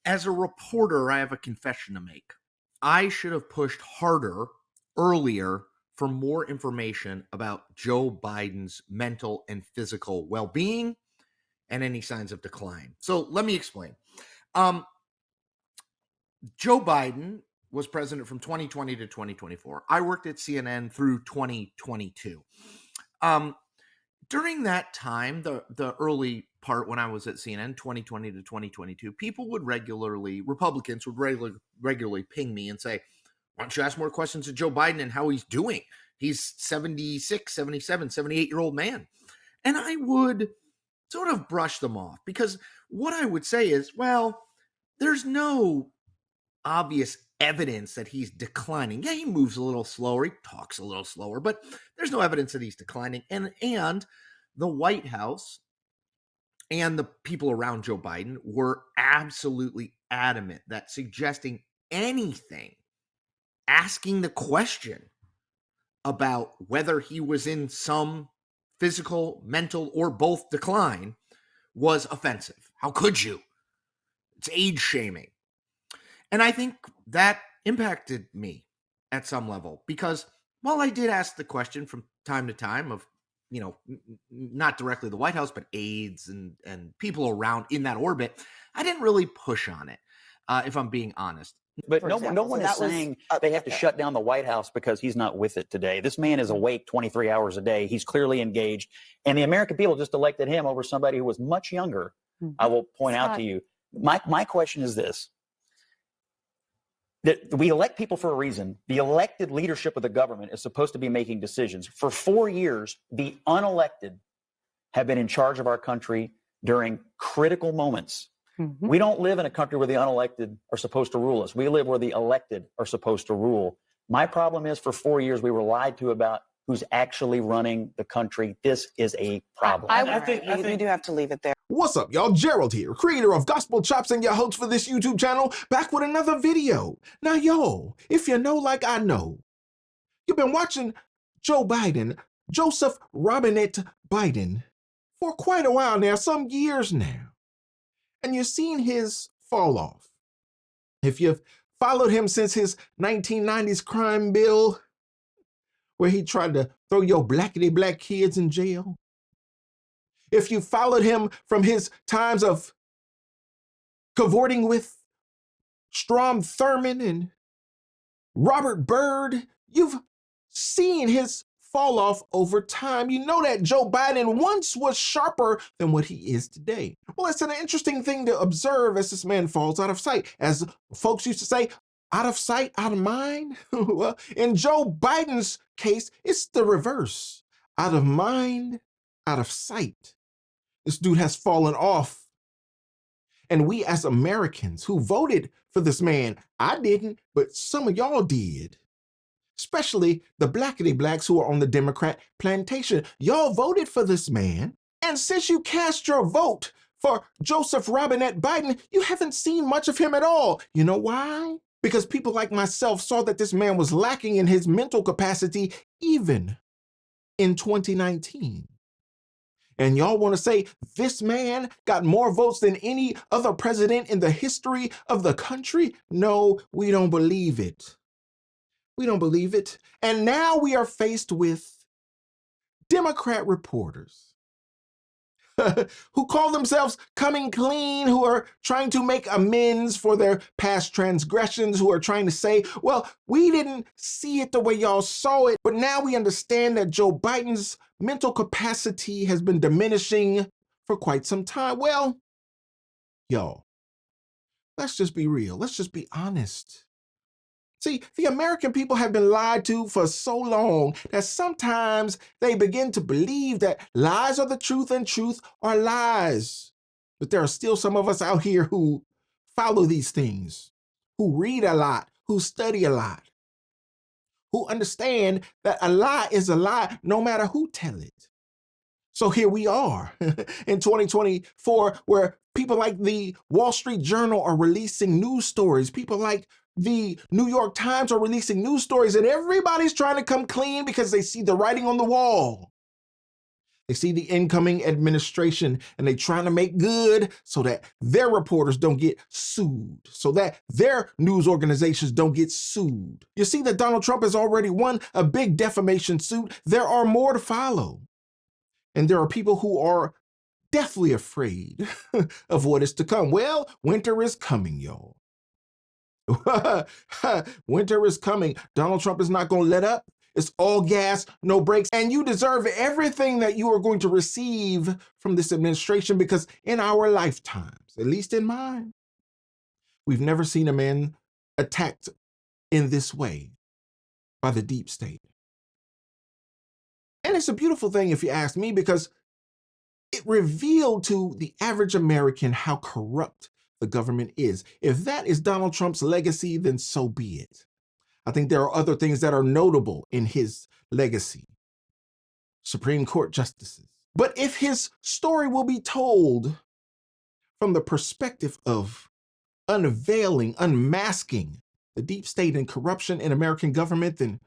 As a reporter, I have a confession to make. I should have pushed harder earlier for more information about Joe Biden's mental and physical well being and any signs of decline. So let me explain. Um, Joe Biden was president from 2020 to 2024. I worked at CNN through 2022. Um, During that time, the early part when I was at CNN, 2020 to 2022, people would Republicans would regularly ping me and say, why don't you ask more questions of Joe Biden and how he's doing? He's 76, 77, 78-year-old man. And I would sort of brush them off because what I would say is, well, there's no obvious evidence that he's declining. Yeah, he moves a little slower, he talks a little slower, but there's no evidence that he's declining. And the White House and the people around Joe Biden were absolutely adamant that suggesting anything, asking the question about whether he was in some physical, mental, or both decline was offensive. How could you? It's age shaming. And I think that impacted me at some level because while I did ask the question from time to time of, not directly the White House, but aides and people around in that orbit, I didn't really push on it, if I'm being honest. But no one is saying they have to shut down the White House because he's not with it today. This man is awake 23 hours a day. He's clearly engaged. And the American people just elected him over somebody who was much younger. I will point out to you. My question is this. That we elect people for a reason. The elected leadership of the government is supposed to be making decisions. For 4 years, the unelected have been in charge of our country during critical moments. Mm-hmm. We don't live in a country where the unelected are supposed to rule us. We live where the elected are supposed to rule. My problem is for 4 years, we were lied to about who's actually running the country. This is a problem. I think we do have to leave it there. What's up, y'all? Gerald here, creator of Gospel Chops and your host for this YouTube channel, back with another video. Now, y'all, if you know like I know, you've been watching Joe Biden, Joseph Robinette Biden, for quite a while now, some years now. And you've seen his fall off. If you've followed him since his 1990s crime bill, where he tried to throw your blackity black kids in jail. If you followed him from his times of cavorting with Strom Thurmond and Robert Byrd, you've seen his fall off over time. You know that Joe Biden once was sharper than what he is today. Well, it's an interesting thing to observe as this man falls out of sight. As folks used to say, out of sight, out of mind. Well, in Joe Biden's case, it's the reverse. Out of mind, out of sight. This dude has fallen off. And we as Americans who voted for this man, I didn't, but some of y'all did. Especially the blackity blacks who are on the Democrat plantation. Y'all voted for this man. And since you cast your vote for Joseph Robinette Biden, you haven't seen much of him at all. You know why? Because people like myself saw that this man was lacking in his mental capacity even in 2019. And y'all want to say this man got more votes than any other president in the history of the country? No, we don't believe it. We don't believe it. And now we are faced with Democrat reporters who call themselves coming clean, who are trying to make amends for their past transgressions, who are trying to say, well, we didn't see it the way y'all saw it, but now we understand that Joe Biden's mental capacity has been diminishing for quite some time. Well, y'all, let's just be real. Let's just be honest. See, the American people have been lied to for so long that sometimes they begin to believe that lies are the truth and truth are lies. But there are still some of us out here who follow these things, who read a lot, who study a lot, who understand that a lie is a lie no matter who tell it. So here we are in 2024, where people like the Wall Street Journal are releasing news stories. People like the New York Times are releasing news stories, and everybody's trying to come clean because they see the writing on the wall. They see the incoming administration and they trying to make good so that their reporters don't get sued, so that their news organizations don't get sued. You see that Donald Trump has already won a big defamation suit. There are more to follow. And there are people who are deathly afraid of what is to come. Well, winter is coming, y'all. Winter is coming. Donald Trump is not going to let up. It's all gas, no brakes. And you deserve everything that you are going to receive from this administration, because in our lifetimes, at least in mine, we've never seen a man attacked in this way by the deep state. And it's a beautiful thing, if you ask me, because it revealed to the average American how corrupt the government is. If that is Donald Trump's legacy, then so be it. I think there are other things that are notable in his legacy. Supreme Court justices. But if his story will be told from the perspective of unveiling, unmasking the deep state and corruption in American government, then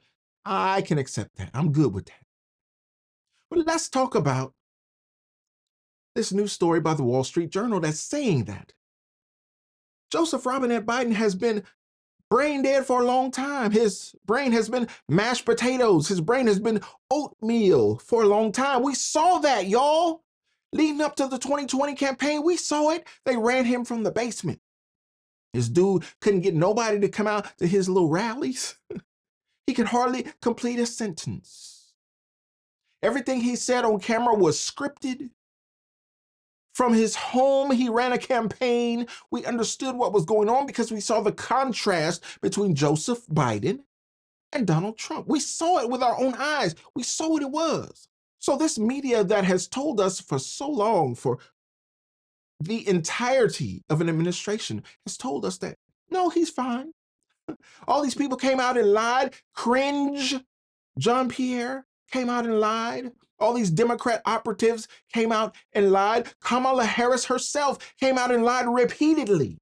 I can accept that. I'm good with that. But let's talk about this new story by the Wall Street Journal that's saying that Joseph Robinette Biden has been brain dead for a long time. His brain has been mashed potatoes. His brain has been oatmeal for a long time. We saw that, y'all. Leading up to the 2020 campaign, we saw it. They ran him from the basement. This dude couldn't get nobody to come out to his little rallies. He could hardly complete a sentence. Everything he said on camera was scripted. From his home, he ran a campaign. We understood what was going on because we saw the contrast between Joseph Biden and Donald Trump. We saw it with our own eyes. We saw what it was. So this media that has told us for so long, for the entirety of an administration, has told us that, no, he's fine. All these people came out and lied. Cringe. John Pierre came out and lied. All these Democrat operatives came out and lied. Kamala Harris herself came out and lied repeatedly.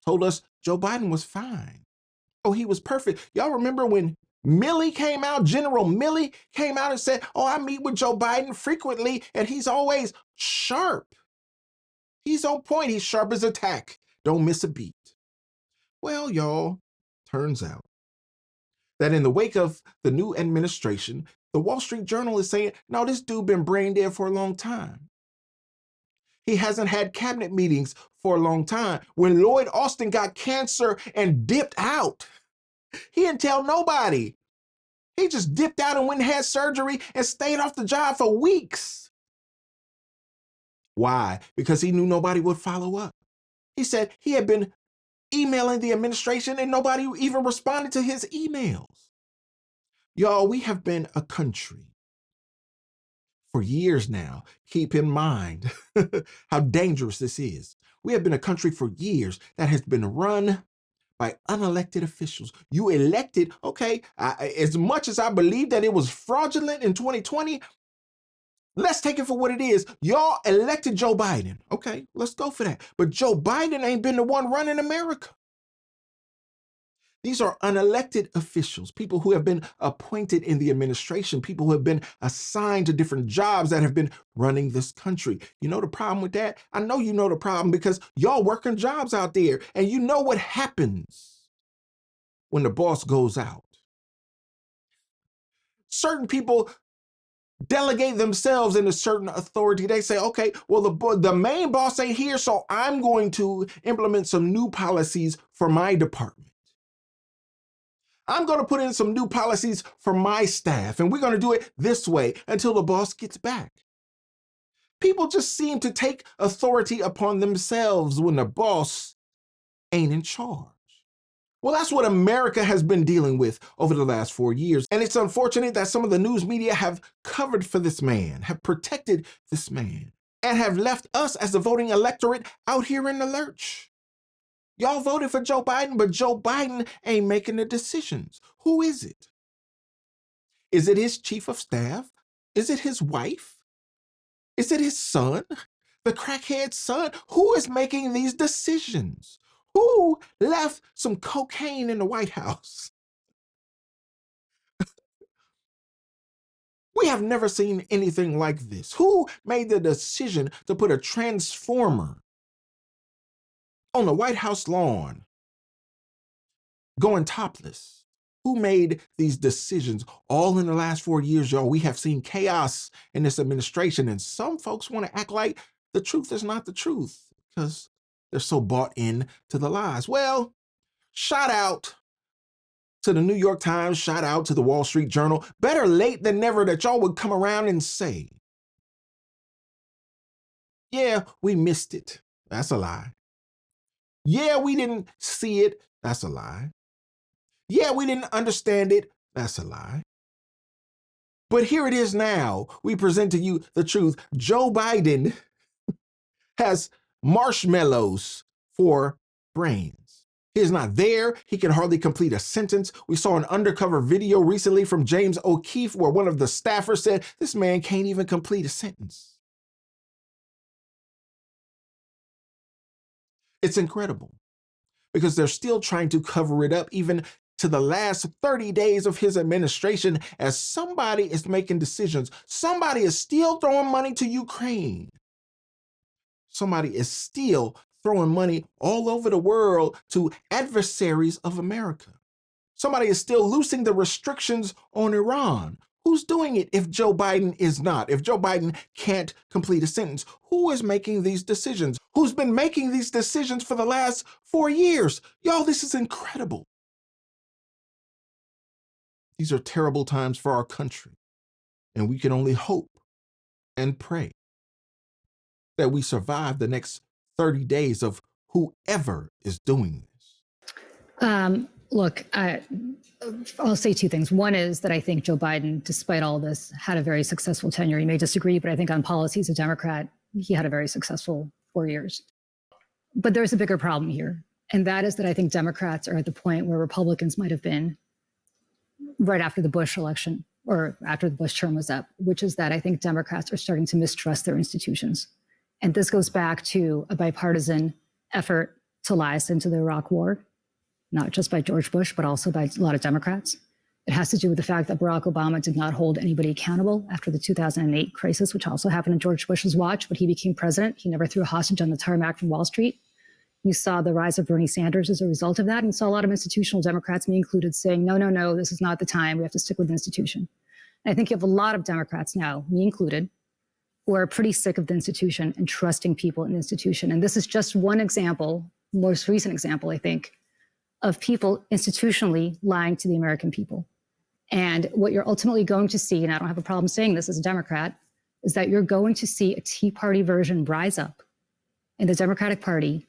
Told us Joe Biden was fine. Oh, he was perfect. Y'all remember when Milley came out, General Milley came out and said, oh, I meet with Joe Biden frequently and he's always sharp. He's on point. He's sharp as a tack. Don't miss a beat. Well, y'all, turns out that in the wake of the new administration, the Wall Street Journal is saying, no, this dude been brain dead for a long time. He hasn't had cabinet meetings for a long time. When Lloyd Austin got cancer and dipped out, he didn't tell nobody. He just dipped out and went and had surgery and stayed off the job for weeks. Why? Because he knew nobody would follow up. He said he had been emailing the administration and nobody even responded to his emails. Y'all, we have been a country for years now. Keep in mind how dangerous this is. We have been a country for years that has been run by unelected officials. You elected, okay, as much as I believe that it was fraudulent in 2020, let's take it for what it is. Y'all elected Joe Biden. Okay, let's go for that. But Joe Biden ain't been the one running America. These are unelected officials, people who have been appointed in the administration, people who have been assigned to different jobs that have been running this country. You know the problem with that? I know you know the problem because y'all working jobs out there and you know what happens when the boss goes out. Certain people delegate themselves into certain authority. They say, okay, well, the main boss ain't here, so I'm going to implement some new policies for my department. I'm going to put in some new policies for my staff, and we're going to do it this way until the boss gets back. People just seem to take authority upon themselves when the boss ain't in charge. Well, that's what America has been dealing with over the last 4 years. And it's unfortunate that some of the news media have covered for this man, have protected this man, and have left us as the voting electorate out here in the lurch. Y'all voted for Joe Biden, but Joe Biden ain't making the decisions. Who is it? Is it his chief of staff? Is it his wife? Is it his son? The crackhead son? Who is making these decisions? Who left some cocaine in the White House? We have never seen anything like this. Who made the decision to put a transformer on the White House lawn going topless? Who made these decisions? All in the last 4 years, y'all, we have seen chaos in this administration, and some folks want to act like the truth is not the truth because they're so bought in to the lies. Well, shout out to the New York Times, shout out to the Wall Street Journal. Better late than never that y'all would come around and say, yeah, we missed it. That's a lie. Yeah, we didn't see it. That's a lie. Yeah, we didn't understand it. That's a lie. But here it is now. We present to you the truth. Joe Biden has marshmallows for brains. He is not there. He can hardly complete a sentence. We saw an undercover video recently from James O'Keefe where one of the staffers said, this man can't even complete a sentence. It's incredible because they're still trying to cover it up even to the last 30 days of his administration as somebody is making decisions. Somebody is still throwing money to Ukraine. Somebody is still throwing money all over the world to adversaries of America. Somebody is still loosing the restrictions on Iran. Who's doing it if Joe Biden is not? If Joe Biden can't complete a sentence, who is making these decisions? Who's been making these decisions for the last 4 years? Y'all, this is incredible. These are terrible times for our country, and we can only hope and pray that we survive the next 30 days of whoever is doing this. Look, I'll say two things. One is that I think Joe Biden, despite all this, had a very successful tenure. You may disagree, but I think on policy as a Democrat, he had a very successful 4 years. But there's a bigger problem here. And that is that I think Democrats are at the point where Republicans might have been right after the Bush election or after the Bush term was up, which is that I think Democrats are starting to mistrust their institutions. And this goes back to a bipartisan effort to lie us into the Iraq War, not just by George Bush, but also by a lot of Democrats. It has to do with the fact that Barack Obama did not hold anybody accountable after the 2008 crisis, which also happened in George Bush's watch. When he became president, he never threw a hostage on the tarmac from Wall Street. You saw the rise of Bernie Sanders as a result of that, and you saw a lot of institutional Democrats, me included, saying, no, this is not the time. We have to stick with the institution. And I think you have a lot of Democrats now, me included, who are pretty sick of the institution and trusting people in the institution. And this is just one example, most recent example, I think, of people institutionally lying to the American people. And what you're ultimately going to see, and I don't have a problem saying this as a Democrat, is that you're going to see a Tea Party version rise up in the Democratic Party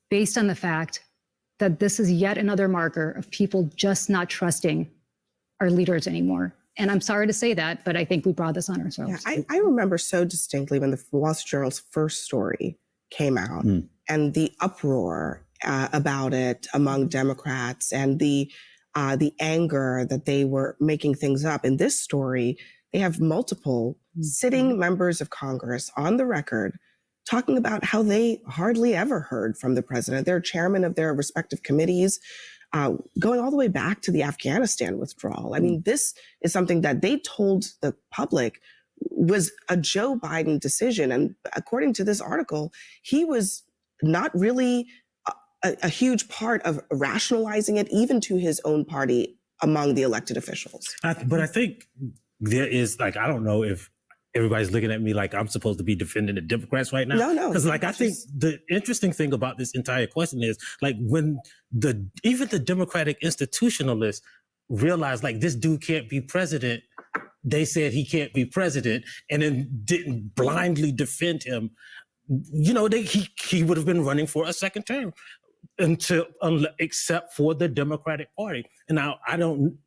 based on the fact that this is yet another marker of people just not trusting our leaders anymore. And I'm sorry to say that, but I think we brought this on ourselves. Yeah, I remember so distinctly when the Wall Street Journal's first story came out and the uproar about it among Democrats and the anger that they were making things up. In this story, they have multiple sitting members of Congress on the record talking about how they hardly ever heard from the president. They're chairman of their respective committees, going all the way back to the Afghanistan withdrawal. I mean, this is something that they told the public was a Joe Biden decision. And according to this article, he was not really a huge part of rationalizing it, even to his own party among the elected officials. But I think there is, like, I don't know if everybody's looking at me like I'm supposed to be defending the Democrats right now. No. Because, like, I think the interesting thing about this entire question is, like, when even the Democratic institutionalists realized, like, this dude can't be president, they said he can't be president, and then didn't blindly defend him. You know, he would have been running for a second term except for the Democratic Party. And now and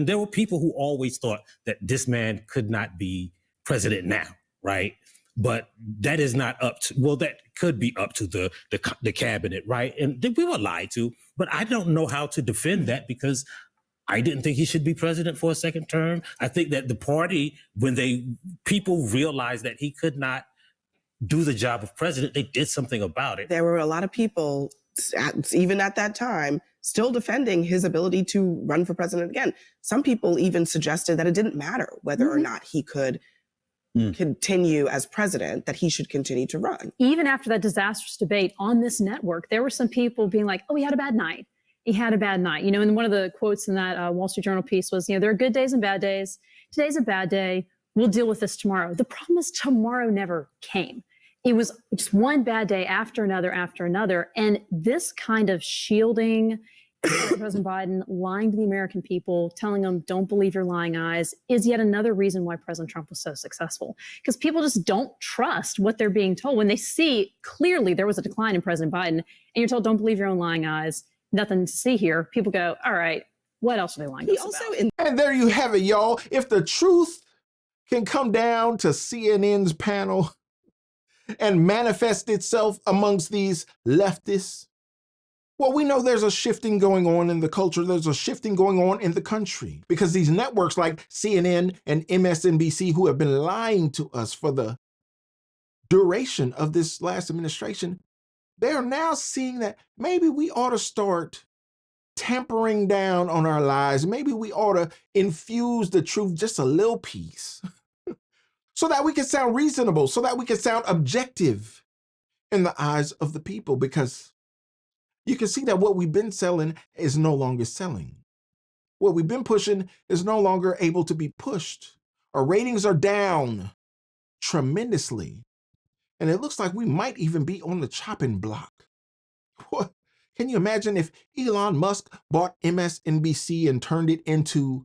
there were people who always thought that this man could not be president now, right? But that is not that could be up to the cabinet, right? And we were lied to, but I don't know how to defend that because I didn't think he should be president for a second term. I think that the party, when people realized that he could not do the job of president, they did something about it. There were a lot of people, even at that time, still defending his ability to run for president again. Some people even suggested that it didn't matter whether or not he could continue as president, that he should continue to run. Even after that disastrous debate on this network, there were some people being like, oh, he had a bad night. He had a bad night. You know, and one of the quotes in that Wall Street Journal piece was, you know, there are good days and bad days. Today's a bad day. We'll deal with this tomorrow. The problem is tomorrow never came. It was just one bad day after another. And this kind of shielding President Biden, lying to the American people, telling them, don't believe your lying eyes, is yet another reason why President Trump was so successful. Because people just don't trust what they're being told. When they see clearly there was a decline in President Biden, and you're told, don't believe your own lying eyes, nothing to see here, people go, all right, what else are they lying to us about? And there you have it, y'all. If the truth can come down to CNN's panel and manifest itself amongst these leftists, well, we know there's a shifting going on in the culture. There's a shifting going on in the country because these networks like CNN and MSNBC, who have been lying to us for the duration of this last administration, they are now seeing that maybe we ought to start tampering down on our lies. Maybe we ought to infuse the truth just a little piece so that we can sound reasonable, so that we can sound objective in the eyes of the people, because you can see that what we've been selling is no longer selling. What we've been pushing is no longer able to be pushed. Our ratings are down tremendously. And it looks like we might even be on the chopping block. What? Can you imagine if Elon Musk bought MSNBC and turned it into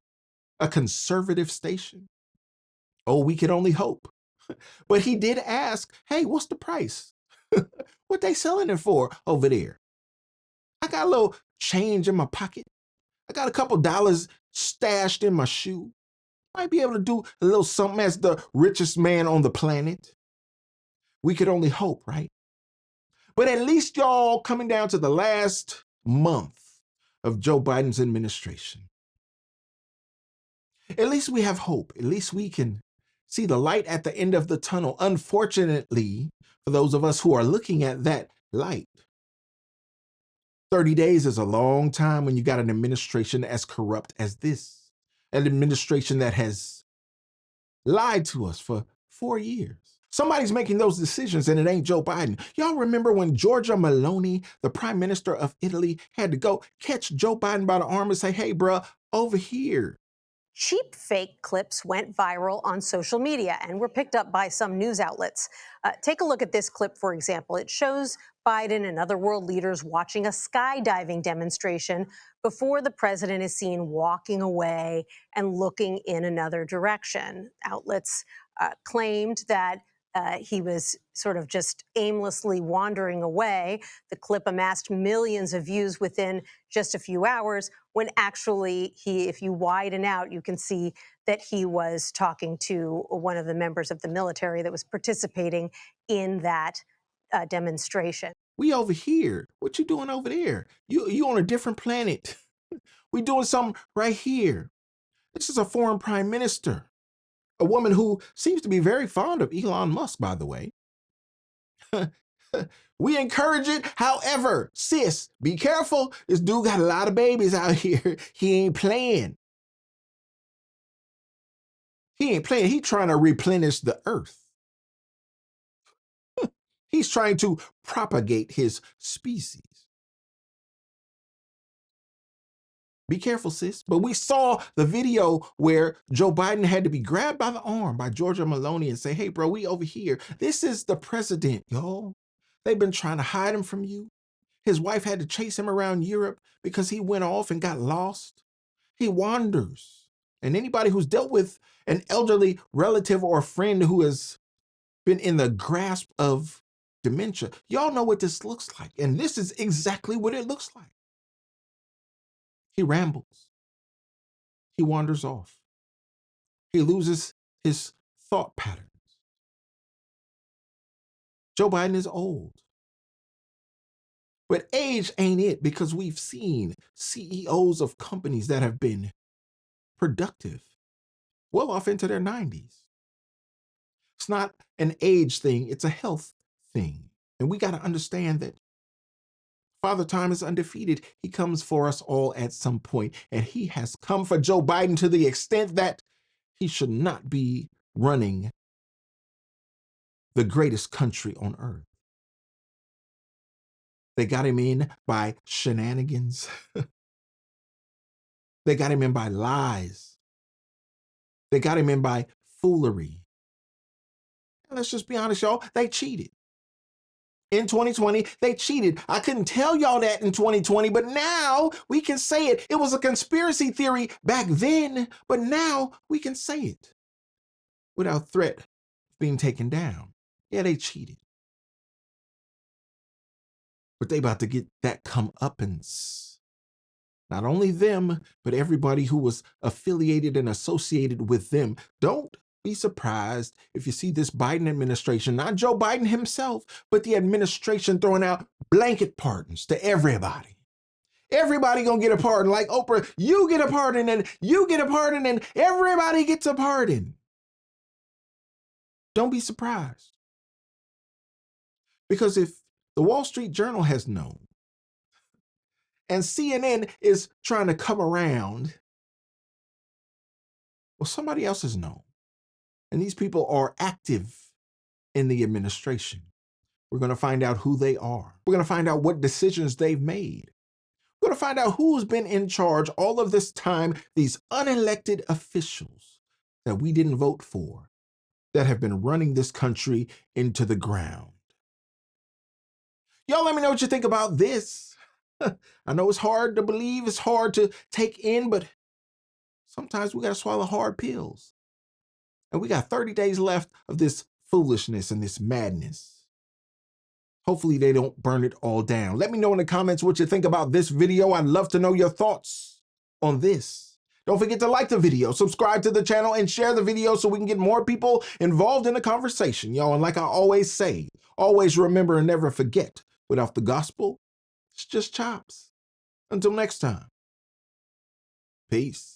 a conservative station? Oh, we could only hope. But he did ask, hey, what's the price? What they selling it for over there? I got a little change in my pocket. I got a couple dollars stashed in my shoe. Might be able to do a little something as the richest man on the planet. We could only hope, right? But at least y'all coming down to the last month of Joe Biden's administration. At least we have hope. At least we can see the light at the end of the tunnel. Unfortunately, for those of us who are looking at that light, 30 days is a long time when you got an administration as corrupt as this. An administration that has lied to us for 4 years. Somebody's making those decisions and it ain't Joe Biden. Y'all remember when Giorgia Meloni, the prime minister of Italy, had to go catch Joe Biden by the arm and say, hey, bruh, over here. Cheap fake clips went viral on social media and were picked up by some news outlets. Take a look at this clip, for example. It shows Biden and other world leaders watching a skydiving demonstration before the president is seen walking away and looking in another direction. Outlets claimed that he was sort of just aimlessly wandering away. The clip amassed millions of views within just a few hours, when actually if you widen out, you can see that he was talking to one of the members of the military that was participating in that demonstration. We over here. What you doing over there? You on a different planet. We doing something right here. This is a foreign prime minister. A woman who seems to be very fond of Elon Musk, by the way. We encourage it. However, sis, be careful. This dude got a lot of babies out here. He ain't playing. He ain't playing. He trying to replenish the earth. He's trying to propagate his species. Be careful, sis. But we saw the video where Joe Biden had to be grabbed by the arm by Giorgia Meloni and say, hey, bro, we over here. This is the president, y'all. They've been trying to hide him from you. His wife had to chase him around Europe because he went off and got lost. He wanders. And anybody who's dealt with an elderly relative or friend who has been in the grasp of dementia, y'all know what this looks like. And this is exactly what it looks like. He rambles. He wanders off. He loses his thought patterns. Joe Biden is old. But age ain't it, because we've seen CEOs of companies that have been productive well off into their 90s. It's not an age thing, it's a health thing. And we got to understand that Father Time is undefeated. He comes for us all at some point, and he has come for Joe Biden to the extent that he should not be running the greatest country on earth. They got him in by shenanigans. They got him in by lies. They got him in by foolery. And let's just be honest, y'all, they cheated. In 2020, they cheated. I couldn't tell y'all that in 2020, but now we can say it. It was a conspiracy theory back then, but now we can say it without threat of being taken down. Yeah, they cheated. But they about to get that comeuppance. Not only them, but everybody who was affiliated and associated with them. Don't be surprised if you see this Biden administration, not Joe Biden himself, but the administration throwing out blanket pardons to everybody. Everybody gonna get a pardon. Like Oprah, you get a pardon and you get a pardon and everybody gets a pardon. Don't be surprised. Because if the Wall Street Journal has known and CNN is trying to come around, well, somebody else has known. And these people are active in the administration. We're going to find out who they are. We're going to find out what decisions they've made. We're going to find out who's been in charge all of this time, these unelected officials that we didn't vote for, that have been running this country into the ground. Y'all let me know what you think about this. I know it's hard to believe, it's hard to take in, but sometimes we got to swallow hard pills. And we got 30 days left of this foolishness and this madness. Hopefully they don't burn it all down. Let me know in the comments what you think about this video. I'd love to know your thoughts on this. Don't forget to like the video, subscribe to the channel, and share the video so we can get more people involved in the conversation, y'all. And like I always say, always remember and never forget, without the gospel, it's just chops. Until next time, peace.